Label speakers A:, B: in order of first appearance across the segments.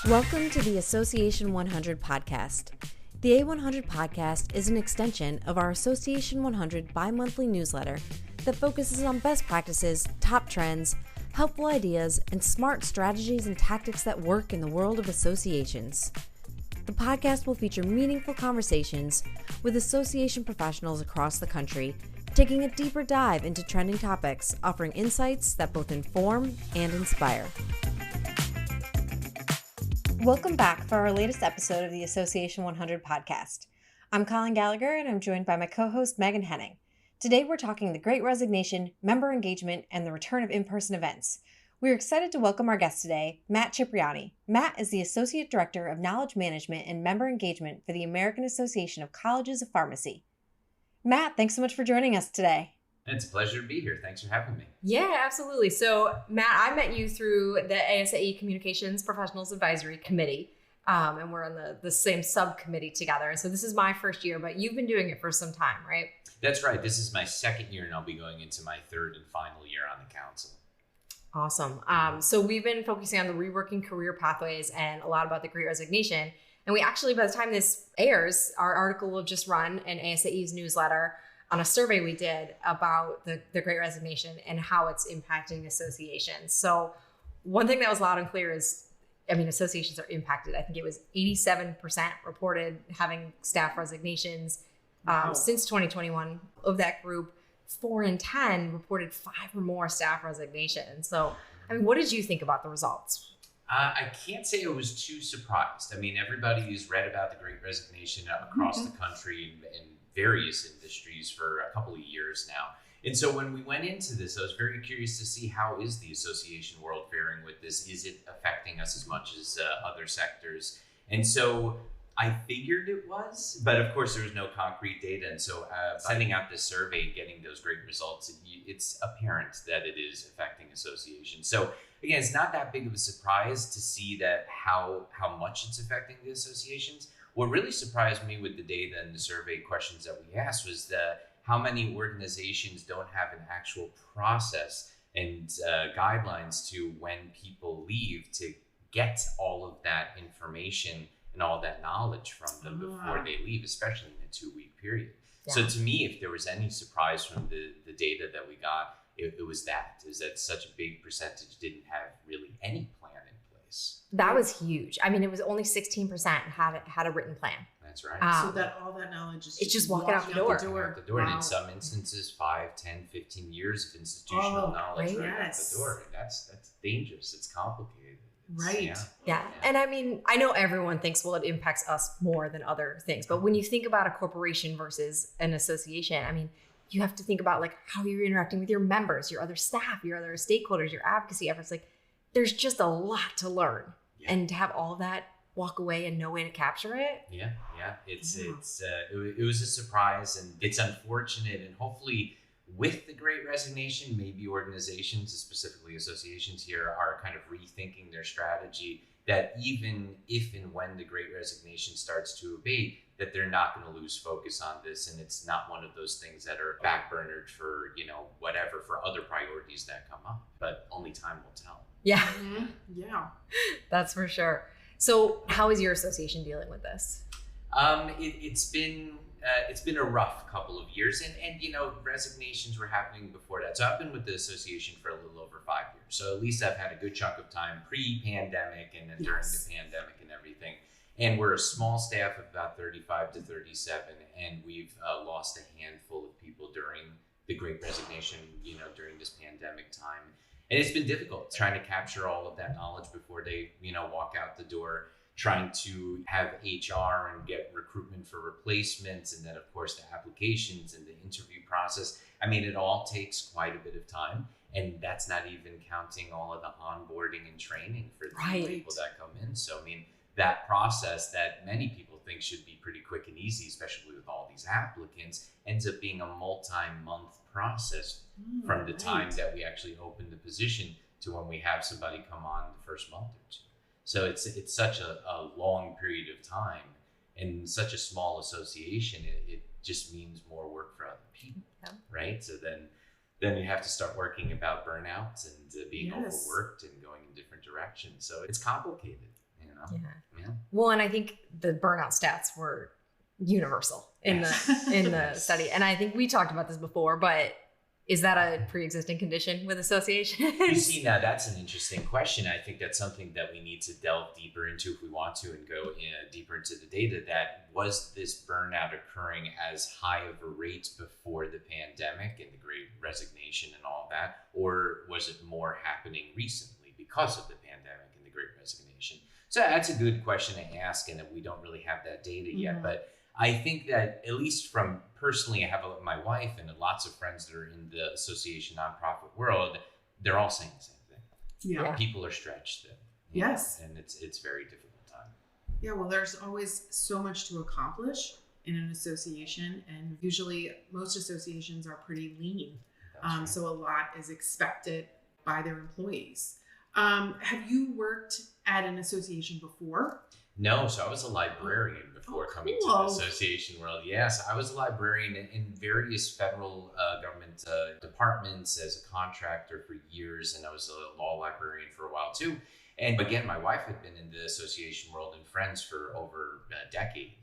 A: Welcome to the Association 100 podcast. The A100 podcast is an extension of our Association 100 bi-monthly newsletter that focuses on best practices, top trends, helpful ideas, and smart strategies and tactics that work in the world of associations. The podcast will feature meaningful conversations with association professionals across the country, taking a deeper dive into trending topics, offering insights that both inform and inspire. Welcome back for our latest episode of the Association 100 podcast. I'm Colin Gallagher, and I'm joined by my co-host Megan Henning. Today we're talking the Great Resignation, member engagement, and the return of in-person events. We're excited to welcome our guest today, Matt Cipriani. Matt is the Associate Director of Knowledge Management and Member Engagement for the American Association of Colleges of Pharmacy. Matt, thanks so much for joining us today.
B: It's a pleasure to be here. Thanks for having me.
C: Yeah, absolutely. So, Matt, I met you through the ASAE Communications Professionals Advisory Committee, and we're on the same subcommittee together. So this is my first year, but you've been doing it for some time, right?
B: That's right. This is my second year, and I'll be going into my third and final year on the council.
C: Awesome. So we've been focusing on the reworking career pathways and a lot about the Great Resignation. And we actually, by the time this airs, our article will just run in ASAE's newsletter on a survey we did about the Great Resignation and how it's impacting associations. So one thing that was loud and clear is, associations are impacted. I think it was 87% reported having staff resignations.
B: Wow.
C: Since 2021. Of that group, 4 in 10 reported 5 or more staff resignations. So, what did you think about the results?
B: I can't say I was too surprised. Everybody has read about the Great Resignation across the country in various industries for a couple of years now. And so when we went into this, I was very curious to see how is the association world faring with this? Is it affecting us as much as other sectors? And so I figured it was, but of course there was no concrete data. And so sending out this survey, getting those great results, it's apparent that it is affecting associations. So again, it's not that big of a surprise to see that how much it's affecting the associations. What really surprised me with the data and the survey questions that we asked was how many organizations don't have an actual process and guidelines to when people leave to get all of that information and all that knowledge from them before they leave, especially in a 2-week period. Yeah. So to me, if there was any surprise from the data that we got, it was that such a big percentage didn't have really any plan in place.
C: That was huge. It was only 16% had a written plan.
B: That's right.
D: So that all that knowledge is
C: it's just walking out the door.
B: Wow. And in some instances, 5, 10, 15 years of institutional knowledge right out the door. That's dangerous. It's complicated.
D: Right.
C: Yeah. And I know everyone thinks, well, it impacts us more than other things. But when you think about a corporation versus an association, you have to think about how you're interacting with your members, your other staff, your other stakeholders, your advocacy efforts. There's just a lot to learn. Yeah. And to have all of that walk away and no way to capture it.
B: Yeah. It was a surprise, and it's unfortunate, and hopefully with the Great Resignation, maybe organizations, specifically associations here, are kind of rethinking their strategy, that even if and when the Great Resignation starts to abate, that they're not going to lose focus on this, and it's not one of those things that are backburnered for, whatever, for other priorities that come up, but only time will tell.
C: Yeah.
D: Mm-hmm. Yeah.
C: That's for sure. So how is your association dealing with this?
B: It's been a rough couple of years, and resignations were happening before that. So I've been with the association for a little over 5 years. So at least I've had a good chunk of time pre-pandemic and then during the pandemic and everything. And we're a small staff of about 35 to 37, and we've lost a handful of people during the Great Resignation, during this pandemic time. And it's been difficult trying to capture all of that knowledge before they, walk out the door, trying to have HR and get recruitment for replacements, and then of course the applications and the interview process. It all takes quite a bit of time, and that's not even counting all of the onboarding and training for the people that come in. So that process that many people think should be pretty quick and easy, especially with all these applicants, ends up being a multi-month process from the time that we actually open the position to when we have somebody come on the first month or two. So it's such a long period of time, and such a small association, it just means more work for other people, right? So then you have to start working about burnout and being overworked and going in different directions. So it's complicated. Yeah.
C: Well, and I think the burnout stats were universal in the study. And I think we talked about this before, but is that a pre-existing condition with associations?
B: You see, now that's an interesting question. I think that's something that we need to delve deeper into if we want to and go deeper into the data. That was this burnout occurring as high of a rate before the pandemic and the Great Resignation and all that, or was it more happening recently because of the pandemic and the Great Resignation? So that's a good question to ask, and we don't really have that data yet, but I think that at least from personally, I have my wife and lots of friends that are in the association nonprofit world. They're all saying the same thing.
D: Yeah.
B: People are stretched thin.
D: Yes.
B: And it's very difficult time.
D: Yeah, well, there's always so much to accomplish in an association, and usually most associations are pretty lean.
B: Right.
D: So a lot is expected by their employees. Have you worked at an association before?
B: No, so I was a librarian before coming to the association world. Yes, I was a librarian in various federal government departments as a contractor for years, and I was a law librarian for a while too. And again, my wife had been in the association world and friends for over a decade.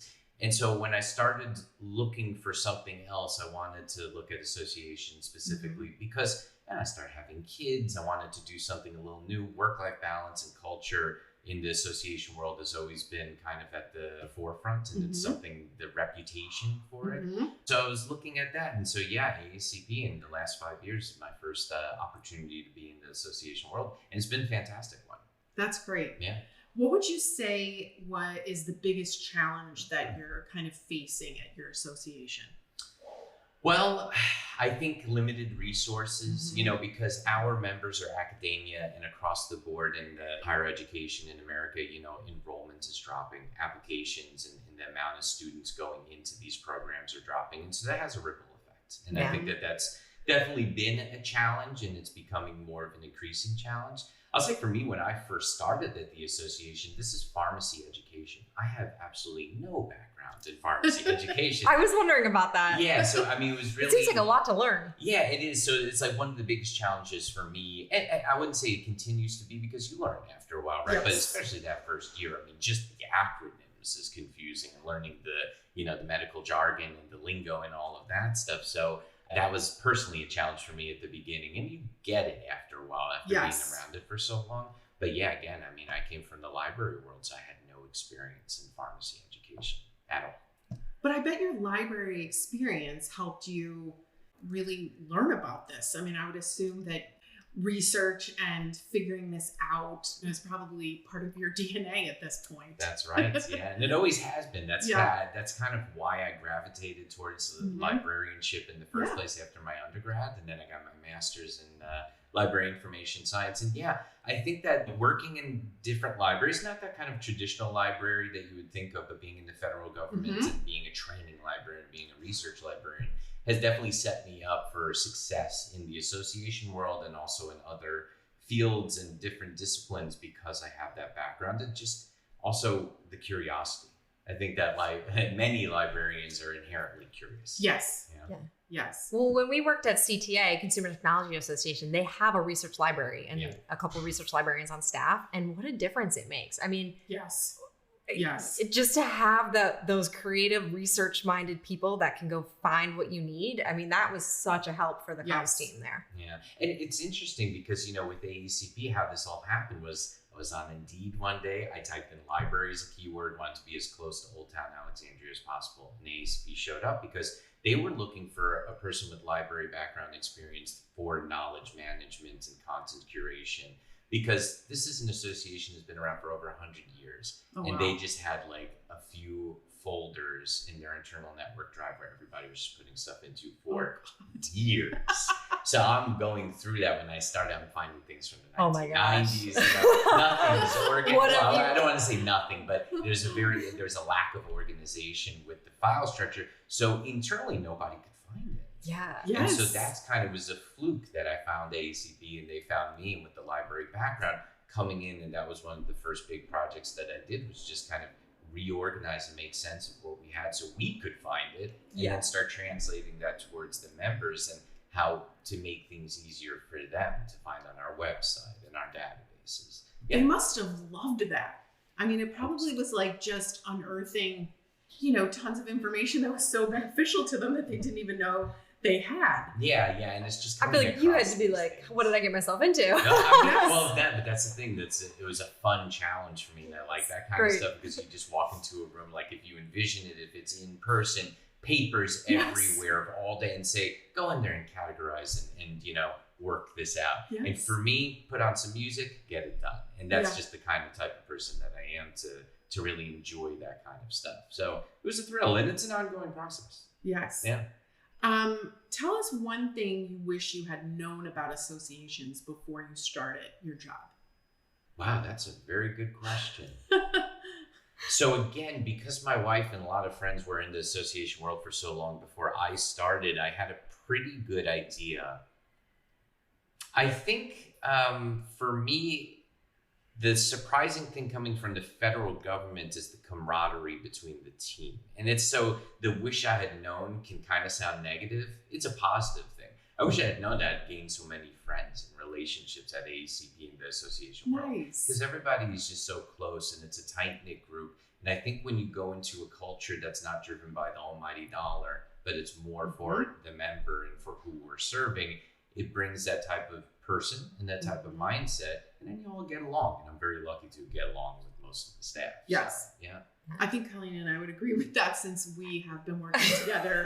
B: And so when I started looking for something else, I wanted to look at associations specifically because I started having kids. I wanted to do something a little new. Work-life balance and culture in the association world has always been kind of at the forefront, and it's something, the reputation for it. So I was looking at that. And so, AACP in the last 5 years is my first opportunity to be in the association world. And it's been a fantastic one.
D: That's great.
B: Yeah.
D: What would you say what is the biggest challenge that you're kind of facing at your association?
B: Well, I think limited resources, because our members are academia and across the board in the higher education in America, enrollment is dropping, applications and the amount of students going into these programs are dropping. And so that has a ripple effect. And I think that that's definitely been a challenge, and it's becoming more of an increasing challenge. I'll say for me, when I first started at the association, this is pharmacy education. I have absolutely no background in pharmacy education.
C: I was wondering about that.
B: Yeah, so I mean, it was really...
C: It seems like a lot to learn.
B: Yeah, it is. So it's like one of the biggest challenges for me. And I wouldn't say it continues to be, because you learn after a while, right?
D: Yes.
B: But especially that first year, I mean, just the acronyms is confusing, and learning the medical jargon and the lingo and all of that stuff. So that was personally a challenge for me at the beginning, and you get it after a while, after being around it for so long. But yeah, again, I mean, I came from the library world, so I had no experience in pharmacy education at all.
D: But I bet your library experience helped you really learn about this. I mean, I would assume that research and figuring this out is probably part of your DNA at this point.
B: That's right. Yeah. And it always has been. That's kind of why I gravitated towards the librarianship in the first place after my undergrad. And then I got my master's in library information science. And I think that working in different libraries, not that kind of traditional library that you would think of, but being in the federal government and being a training librarian, being a research librarian, has definitely set me up for success in the association world and also in other fields and different disciplines, because I have that background, and just also the curiosity. I think that many librarians are inherently curious.
D: Yes.
C: Yeah.
D: Yes.
C: Well, when we worked at CTA, Consumer Technology Association, they have a research library and a couple of research librarians on staff. And what a difference it makes. I mean,
D: yes.
C: Just to have those creative, research-minded people that can go find what you need. I mean, that was such a help for the comms team there.
B: Yeah, and it's interesting because, with AACP, how this all happened was I was on Indeed one day. I typed in library as a keyword, wanted to be as close to Old Town Alexandria as possible. And AACP showed up because they were looking for a person with library background experience for knowledge management and content curation. Because this is an association that's been around for over 100 years. And they just had like a few folders in their internal network drive where everybody was just putting stuff into for years. So I'm going through that when I started. I'm finding things from the 1990s. Nothing is organized. Well, I don't want to say nothing, but there's a lack of organization with the file structure. So internally, nobody could find it.
C: Yeah.
B: And so that's kind of was a fluke that I found AACP, and they found me with the library background coming in. And that was one of the first big projects that I did, was just kind of reorganize and make sense of what we had so we could find it, and then start translating that towards the members and how to make things easier for them to find on our website and our databases.
D: They must have loved that. I mean, it probably was like just unearthing, tons of information that was so beneficial to them that they didn't even know they had.
B: Yeah, and it's just.
C: I feel like you had to be like, what did I get myself into?
B: No, but that's the thing. It was a fun challenge for me. That like that kind of stuff, because you just walk into a room, like if you envision it, if it's in person, papers everywhere all day, and say, go in there and categorize and work this out. Yes. And for me, put on some music, get it done. And that's just the kind of type of person that I am to really enjoy that kind of stuff. So it was a thrill, and it's an ongoing process.
D: Yes.
B: Yeah.
D: Tell us one thing you wish you had known about associations before you started your job.
B: Wow, that's a very good question. So again, because my wife and a lot of friends were in the association world for so long before I started, I had a pretty good idea. I think for me, the surprising thing coming from the federal government is the camaraderie between the team. And it's so the wish I had known can kind of sound negative. It's a positive thing. I wish I had known that I'd gained so many friends and relationships at AACP and the association world. Because everybody is just so close and it's a tight-knit group. And I think when you go into a culture that's not driven by the almighty dollar, but it's more for the member and for who we're serving, it brings that type of person and that type of mindset, and then you all get along. And I'm very lucky to get along with most of the staff.
D: Yes.
B: So, yeah.
D: I think Colleen and I would agree with that, since we have been working together.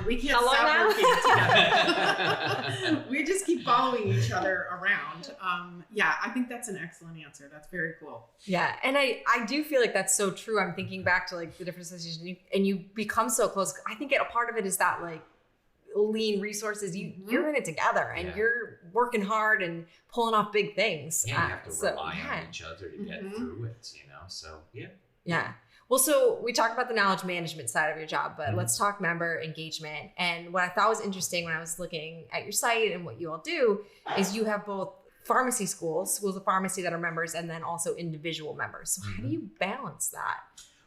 D: We can't stop working together. We just keep following each other around. I think that's an excellent answer. That's very cool.
C: Yeah. And I do feel like that's so true. I'm thinking back to like the different associations, and you become so close. I think a part of it is that like lean resources, you're in it together, and you're working hard and pulling off big things.
B: Yeah, you have to rely on each other to get through it, so yeah.
C: Well, so we talked about the knowledge management side of your job, but let's talk member engagement. And what I thought was interesting when I was looking at your site and what you all do is you have both pharmacy schools of pharmacy that are members, and then also individual members. So how do you balance that?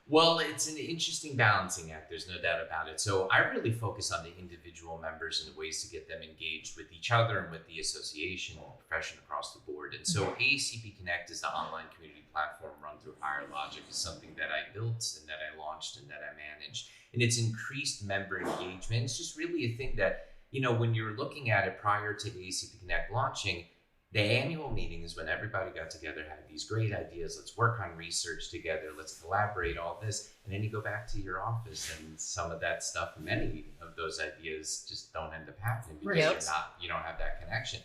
B: Well, it's an interesting balancing act. There's no doubt about it. So I really focus on the individual members and the ways to get them engaged with each other and with the association and the profession across the board. And so AACP Connect is the online community platform run through Higher Logic. Is something that I built and that I launched and that I managed. And it's increased member engagement. It's just really a thing that, when you're looking at it prior to AACP Connect launching, the annual meeting is when everybody got together, had these great ideas. Let's work on research together. Let's collaborate, all this. And then you go back to your office, and some of that stuff, many of those ideas just don't end up happening because you don't have that connection.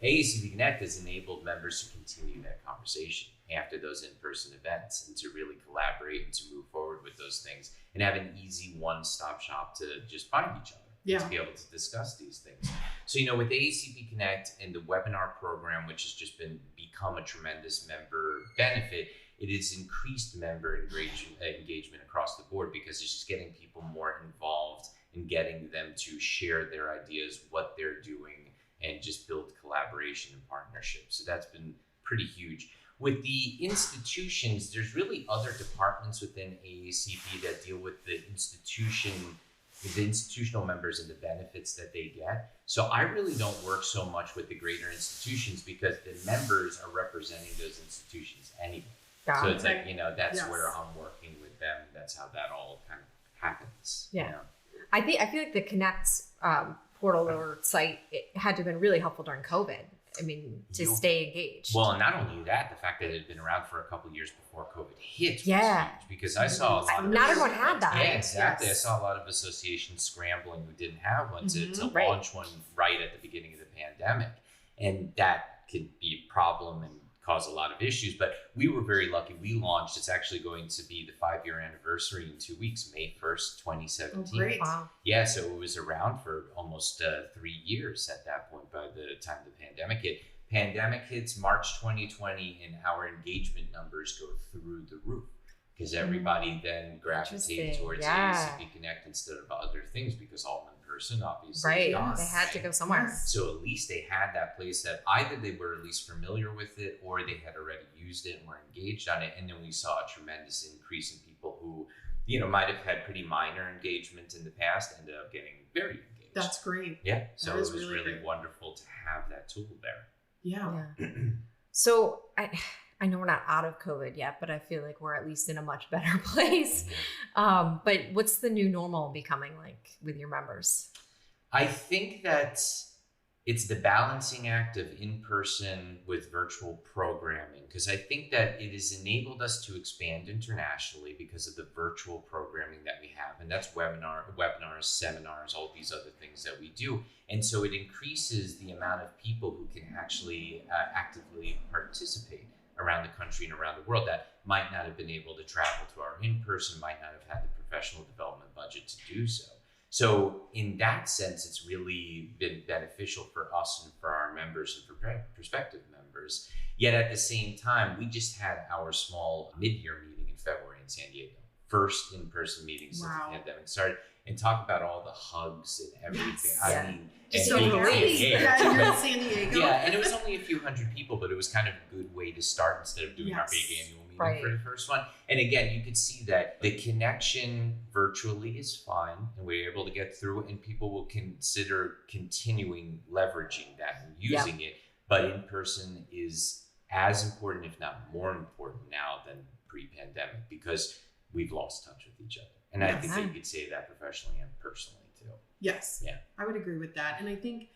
B: AACP Connect has enabled members to continue that conversation after those in-person events and to really collaborate and to move forward with those things and have an easy one-stop shop to just find each other. To be able to discuss these things. So, with AACP Connect and the webinar program, which has just become a tremendous member benefit, it has increased member engagement across the board because it's just getting people more involved and getting them to share their ideas, what they're doing, and just build collaboration and partnership. So that's been pretty huge. With the institutions, there's really other departments within AACP that deal with the institutional members and the benefits that they get. So I really don't work so much with the greater institutions because the members are representing those institutions anyway. So it's like, that's where I'm working with them. That's how that all kind of happens.
C: Yeah. I feel like the Connect portal or site, it had to have been really helpful during COVID. I mean, to stay engaged.
B: Well, and not only that, the fact that it had been around for a couple of years before COVID hit was huge, because I saw a lot of...
C: Not everyone had that.
B: Yeah, exactly. Yes. I saw a lot of associations scrambling who didn't have one to launch one right at the beginning of the pandemic. And that could be a problem and cause a lot of issues, but we were very lucky. We launched, it's actually going to be the 5-year anniversary in 2 weeks, May 1st, 2017.
D: Oh, great.
C: Wow.
B: Yeah, so it was around for almost 3 years at that point by the time the pandemic hit. Pandemic hits March 2020 and our engagement numbers go through the roof because everybody then gravitated towards AACP Connect instead of other things because all in person, obviously.
C: Right, they had to go somewhere.
B: So at least they had that place that either they were at least familiar with it or they had already used it and were engaged on it. And then we saw a tremendous increase in people who, might have had pretty minor engagement in the past, ended up getting very engaged.
D: That's great.
B: Yeah, so it was really wonderful to have that tool there.
D: Yeah.
C: So I know we're not out of COVID yet, but I feel like we're at least in a much better place. But what's the new normal becoming like with your members?
B: I think that it's the balancing act of in-person with virtual programming, because I think that it has enabled us to expand internationally because of the virtual programming that we have. And that's webinars, seminars, all these other things that we do. And so it increases the amount of people who can actually actively participate around the country and around the world that might not have been able to travel to our in-person, might not have had the professional development budget to do so. So in that sense, it's really been beneficial for us and for our members and for prospective members. Yet at the same time, we just had our small mid-year meeting in February in San Diego. First in-person meeting since the pandemic started. And talk about all the hugs and everything.
D: Yes.
B: I mean,
D: Just so great. Yeah, you're in San Diego.
B: Yeah, and it was only a few hundred people, but it was kind of a good way to start instead of doing our big annual meeting for the first one. And again, you could see that the connection virtually is fine, and we're able to get through it, and people will consider continuing leveraging that and using it. But in person is as important, if not more important now than pre-pandemic, because we've lost touch with each other. And I think that you could say that professionally and personally too.
D: Yes. Yeah. I would agree with that. And I think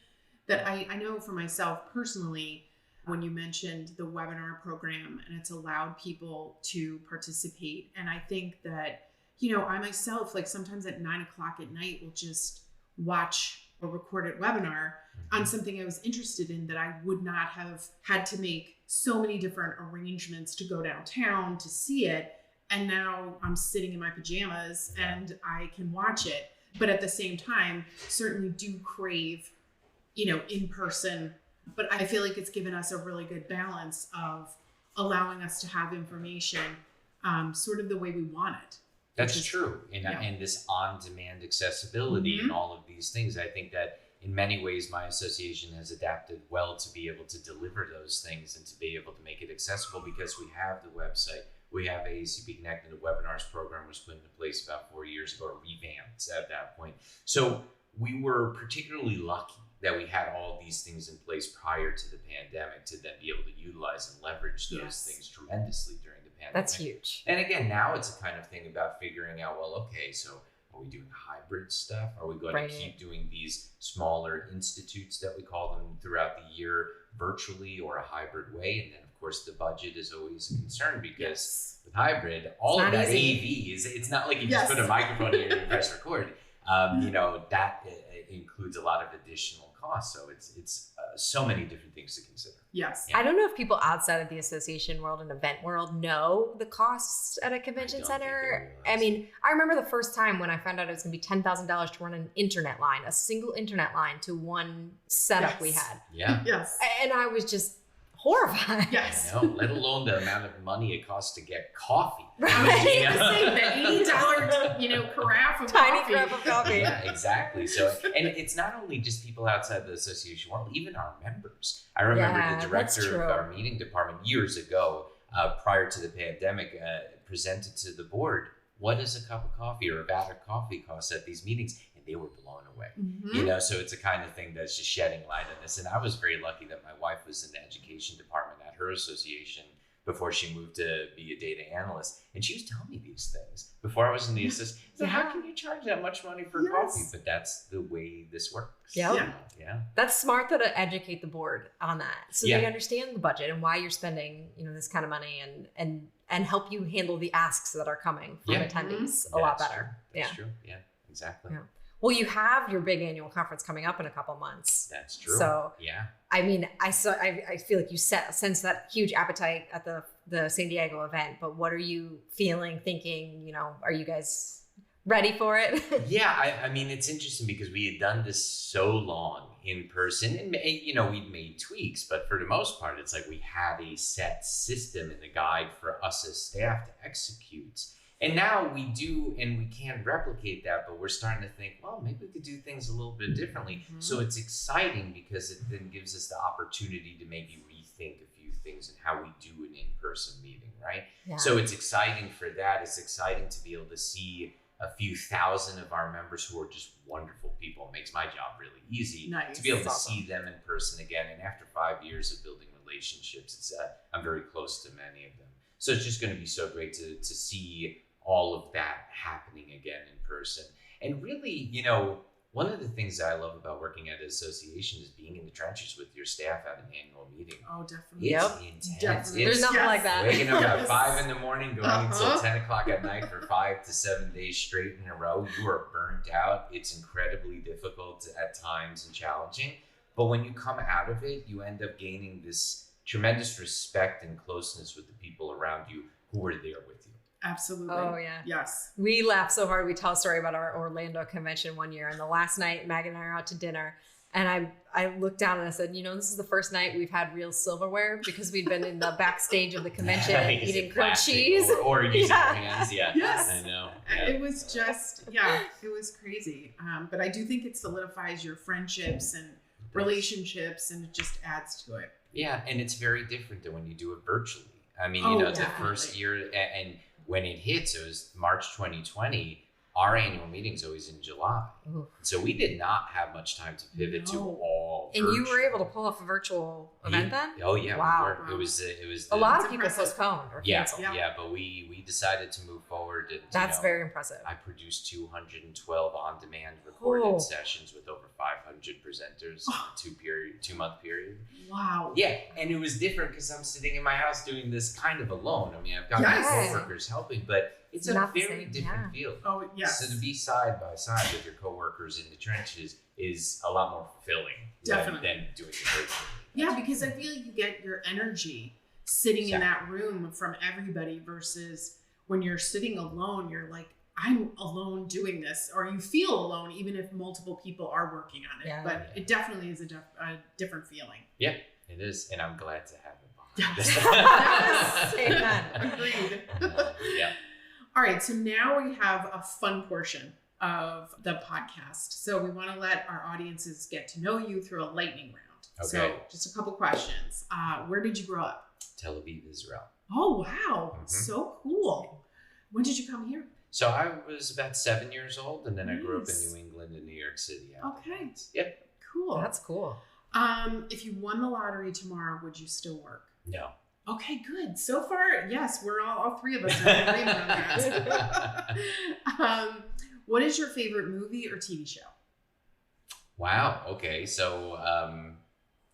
D: that I know for myself personally, when you mentioned the webinar program and it's allowed people to participate. And I think that, you know, I myself, like sometimes at 9 o'clock at night, will just watch a recorded webinar on something I was interested in that I would not have had to make so many different arrangements to go downtown to see it. And now I'm sitting in my pajamas and I can watch it. But at the same time, certainly do crave, you know, in person. But I feel like it's given us a really good balance of allowing us to have information sort of the way we want it.
B: That's true. And this on-demand accessibility and all of these things, I think that in many ways, my association has adapted well to be able to deliver those things and to be able to make it accessible because we have the website. We have AACP Connect, and the webinars program was put into place about 4 years ago, or revamped at that point. So we were particularly lucky that we had all these things in place prior to the pandemic to then be able to utilize and leverage those things tremendously during the pandemic.
C: That's huge.
B: And again, now it's a kind of thing about figuring out, well, okay, so are we doing hybrid stuff? Are we going to keep doing these smaller institutes that we call them throughout the year virtually or a hybrid way? And then of course the budget is always a concern because with hybrid, all of that AV it's not like you just put a microphone here and press record. You know, that includes a lot of additional costs. So it's so many different things to consider.
D: Yes.
C: I don't know if people outside of the association world and event world know the costs at a convention center. I mean, I remember the first time when I found out it was going to be $10,000 to run an internet line, a single internet line to one setup we had.
B: Yeah.
D: Yes.
C: And I was just horrified.
D: Yes.
B: I know, let alone the amount of money it costs to get coffee.
C: Right.
D: The $80, you know, carafe of
C: tiny
D: coffee.
C: carafe of coffee.
B: Yeah, exactly. So, and it's not only just people outside the association world, even our members. I remember the director of our meeting department years ago, prior to the pandemic, presented to the board, what does a cup of coffee or a vat of coffee cost at these meetings? And they were blown away. You know, so it's a kind of thing that's just shedding light on this. And I was very lucky that my wife was in the education department at her association before she moved to be a data analyst. And she was telling me these things before I was in the assistant. So how can you charge that much money for coffee? But that's the way this works.
C: Yeah. That's smart though to educate the board on that. So they understand the budget and why you're spending, you know, this kind of money and help you handle the asks that are coming from attendees a lot better.
B: That's true. Yeah, exactly.
C: Yeah. Well, you have your big annual conference coming up in a couple months.
B: That's true.
C: So I mean, I feel like you sense that huge appetite at the San Diego event, but what are you feeling, thinking, you know, are you guys ready for it?
B: I mean, it's interesting because we had done this so long in person and, you know, we'd made tweaks, but for the most part, it's like we had a set system and a guide for us as staff to execute. And now we do, and we can't replicate that, but we're starting to think, well, maybe we could do things a little bit differently. So it's exciting because it then gives us the opportunity to maybe rethink a few things and how we do an in-person meeting, right? Yeah. So it's exciting for that. It's exciting to be able to see a few thousand of our members who are just wonderful people. It makes my job really easy to be able to see them in person again. And after 5 years of building relationships. I'm very close to many of them. So it's just going to be so great to see all of that happening again in person. And really, one of the things that I love about working at an association is being in the trenches with your staff at an annual meeting.
D: Oh, definitely.
B: It's intense.
D: Definitely.
C: There's nothing like that.
B: Waking up at 5 a.m, going until 10 o'clock at night for 5 to 7 days straight in a row. You are burnt out. It's incredibly difficult at times and challenging. But when you come out of it, you end up gaining this tremendous respect and closeness with the people around you who were there with you.
D: Absolutely.
C: Oh, yeah.
D: Yes.
C: We laughed so hard. We tell a story about our Orlando convention one year. And the last night, Maggie and I are out to dinner. And I looked down and I said, this is the first night we've had real silverware because we'd been in the backstage of the convention eating grilled cheese.
B: Or using your hands. Yeah.
D: Yes.
B: I know.
D: Yeah. It was just, it was crazy. But I do think it solidifies your friendships and relationships, and it just adds to it.
B: Yeah. And it's very different than when you do it virtually. I mean, the first year, and when it hits, it was March 2020. Our annual meeting's always in July. Ooh. So we did not have much time to pivot to all
C: virtual. And you were able to pull off a virtual event then?
B: Oh yeah.
C: Wow.
B: It was
C: a lot of people postponed or canceled.
B: Yeah, but we decided to move forward. And,
C: that's very impressive.
B: I produced 212 on-demand recorded sessions with over 500 presenters in a 2-month period.
D: Wow.
B: Yeah, and it was different because I'm sitting in my house doing this kind of alone. I mean, I've got my coworkers helping, but it's a very different field.
D: Oh, yes.
B: So to be side by side with your coworkers in the trenches is a lot more fulfilling than doing it virtually.
D: Yeah, because I feel like you get your energy sitting in that room from everybody versus when you're sitting alone, you're like, I'm alone doing this, or you feel alone even if multiple people are working on it. Yeah. But it definitely is a different feeling.
B: Yeah, it is. And I'm glad to have it.
D: Yes. Amen. Agreed.
B: Yeah.
D: All right, so now we have a fun portion of the podcast. So we want to let our audiences get to know you through a lightning round. Okay. So just a couple questions. Where did you grow up?
B: Tel Aviv, Israel.
D: Oh, wow. Mm-hmm. So cool. When did you come here?
B: So I was about 7 years old, and then I grew up in New England and New York City.
D: Okay.
B: Yep.
D: Cool.
C: That's cool.
D: If you won the lottery tomorrow, would you still work?
B: No.
D: Okay, good. So far, yes, we're all three of us are in agreement on that. What is your favorite movie or TV show?
B: Wow. Okay. So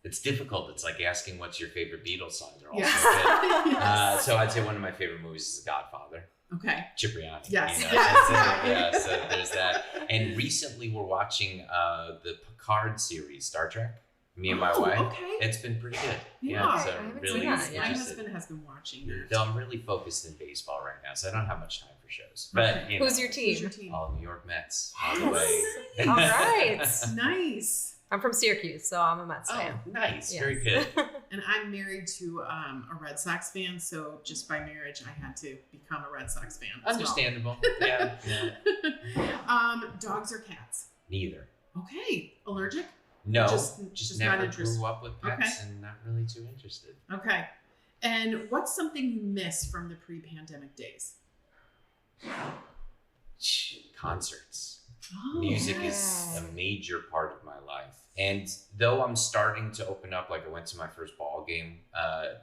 B: it's difficult. It's like asking what's your favorite Beatles song. They're all so good. Yes. So I'd say one of my favorite movies is Godfather.
D: Okay.
B: Cipriani.
D: Yes.
B: So there's that. And recently we're watching the Picard series, Star Trek. Me and my wife.
D: Okay.
B: It's been pretty good.
D: Yeah.
B: So really
D: my husband has been watching that.
B: Though I'm really focused in baseball right now, so I don't have much time for shows. But
C: who's your team?
B: All New York Mets.
C: Yes.
B: All the way.
C: All right.
D: Nice.
C: I'm from Syracuse, so I'm a Mets fan.
B: Nice. Yes. Very good.
D: And I'm married to a Red Sox fan, so just by marriage, I had to become a Red Sox fan.
B: Understandable. Well. Yeah.
D: Dogs or cats?
B: Neither.
D: Okay. Allergic?
B: No, just never
D: not interested.
B: Grew up with pets and not really too interested.
D: Okay. And what's something you miss from the pre-pandemic days?
B: Concerts. Music is a major part of my life. And though I'm starting to open up, like I went to my first ball game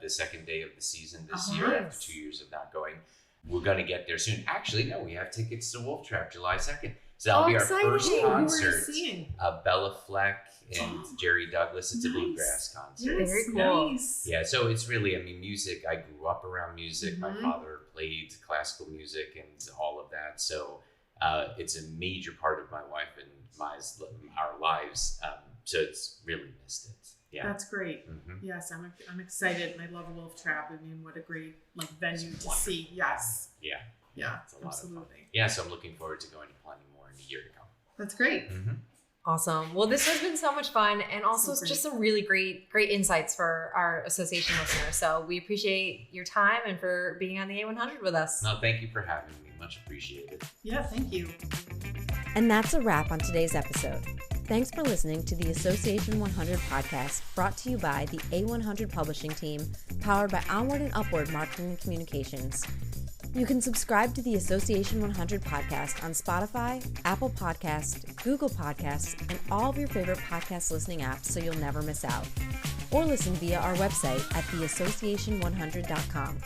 B: the second day of the season this year after 2 years of not going. We're going to get there soon. Actually, no, we have tickets to Wolf Trap July 2nd. So that'll be our first concert.
D: Who are you seeing?
B: Bella Fleck and Jerry Douglas. It's a bluegrass concert.
D: Yes,
C: very cool.
D: Nice.
B: Yeah, so it's really, music. I grew up around music. My father played classical music and all of that. So it's a major part of my wife and our lives. So it's really missed it. Yeah,
D: that's great. Mm-hmm. Yes, I'm excited, and I love Wolf Trap. I mean, what a great venue to see. Yes. Yeah,
B: it's a lot
D: absolutely.
B: Of fun. Yeah, so I'm looking forward to going to plenty more in the year to come.
D: That's great.
B: Mm-hmm.
C: Awesome. Well, this has been so much fun, and also just some really great insights for our association listeners. So we appreciate your time and for being on the A100 with us.
B: No, thank you for having me. Much appreciated.
D: Yeah, thank you.
A: And that's a wrap on today's episode. Thanks for listening to the Association 100 podcast, brought to you by the A100 publishing team, powered by Onward and Upward Marketing and Communications. You can subscribe to the Association 100 podcast on Spotify, Apple Podcasts, Google Podcasts, and all of your favorite podcast listening apps so you'll never miss out. or listen via our website at theassociation100.com.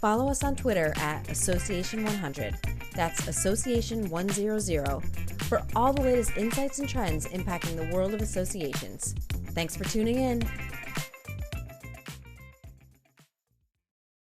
A: Follow us on Twitter at Association100. That's Association100 for all the latest insights and trends impacting the world of associations. Thanks for tuning in.